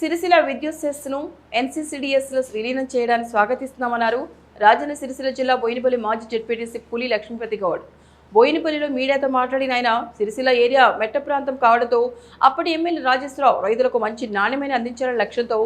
సిరిసిల్ల విద్యుత్ సెస్ను ఎన్సీసీడీఎస్లో విలీనం చేయడాన్ని స్వాగతిస్తున్నామన్నారు రాజన్న సిరిసిల్ల జిల్లా బోయినపల్లి మాజీ జెడ్పీటీసీ పులి లక్ష్మీపతి గౌడ్. బోయినపల్లిలో మీడియాతో మాట్లాడిన ఆయన సిరిసిల్ల ఏరియా మెట్ట ప్రాంతం కావడంతో అప్పటి ఎమ్మెల్యే రాజేశ్వరరావు రైతులకు మంచి నాణ్యమైన అందించాలనే లక్ష్యంతో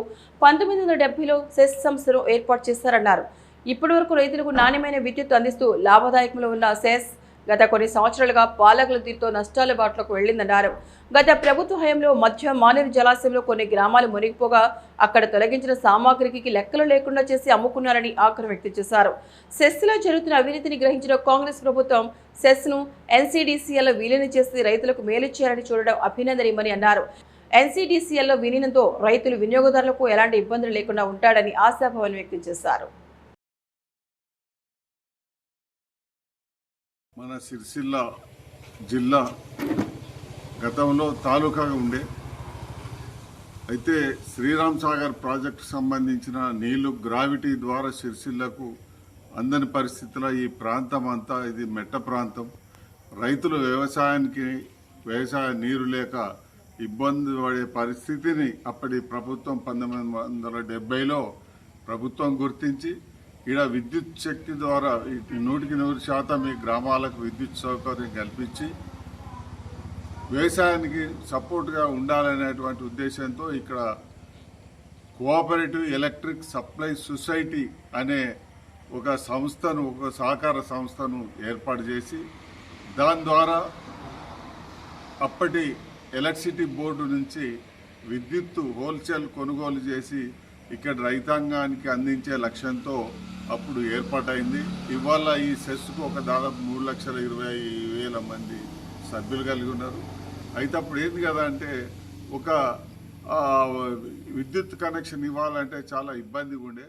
1970లో సెస్ సంస్థను ఏర్పాటు చేశారన్నారు. ఇప్పటి వరకు రైతులకు నాణ్యమైన విద్యుత్ అందిస్తూ లాభదాయకంలో ఉన్న సెస్ గత కొన్ని సంవత్సరాలుగా పాలకుల తీరుతో నష్టాల బాటలకు వెళ్లిందన్నారు. గత ప్రభుత్వ హయాంలో మధ్య మానేరు జలాశయంలో కొన్ని గ్రామాలు మునిగిపోగా అక్కడ తొలగించిన సామాగ్రికి లెక్కలు లేకుండా చేసి అమ్ముకున్నారని ఆగ్రహం వ్యక్తం చేశారు. సెస్లో జరుగుతున్న అవినీతిని గ్రహించిన కాంగ్రెస్ ప్రభుత్వం సెస్ను ఎన్సీడీసీఎల్లో విలీనం చేసి రైతులకు మేలు చేయాలని చూడడం అభినందనీయమని అన్నారు. ఎన్సీడీసీఎల్లో విలీనంతో రైతులు వినియోగదారులకు ఎలాంటి ఇబ్బందులు లేకుండా ఉంటాడని ఆశాభావాన్ని వ్యక్తం చేశారు. మన సిరిసిల్ల జిల్లా గతంలో తాలూకాగా ఉండే అయితే శ్రీరామ్ సాగర్ ప్రాజెక్టు సంబంధించిన నీళ్లు గ్రావిటీ ద్వారా సిరిసిల్లకు అందని పరిస్థితుల్లో ఈ ప్రాంతం అంతా ఇది మెట్ట ప్రాంతం. రైతులు వ్యవసాయ నీరు లేక ఇబ్బంది పడే పరిస్థితిని అప్పటి ప్రభుత్వం 1970లో ప్రభుత్వం గుర్తించి ఈడ విద్యుత్ శక్తి ద్వారా 100% ఈ గ్రామాలకు విద్యుత్ సౌకర్యం కల్పించి వ్యవసాయానికి సపోర్ట్గా ఉండాలనేటువంటి ఉద్దేశంతో ఇక్కడ కోఆపరేటివ్ ఎలక్ట్రిక్ సప్లై సొసైటీ అనే ఒక సహకార సంస్థను ఏర్పాటు చేసి దాని ద్వారా అప్పటి ఎలక్ట్రిసిటీ బోర్డు నుంచి విద్యుత్తు హోల్సేల్ కొనుగోలు చేసి ఇక్కడ రైతాంగానికి అందించే లక్ష్యంతో అప్పుడు ఏర్పాటైంది. ఇవాళ ఈ సెస్కు ఒక దాదాపు 3,20,000 మంది సభ్యులు కలిగి ఉన్నారు. అయితే అప్పుడు ఏంది కదా అంటే ఒక విద్యుత్ కనెక్షన్ ఇవ్వాలంటే చాలా ఇబ్బందిగా ఉండే.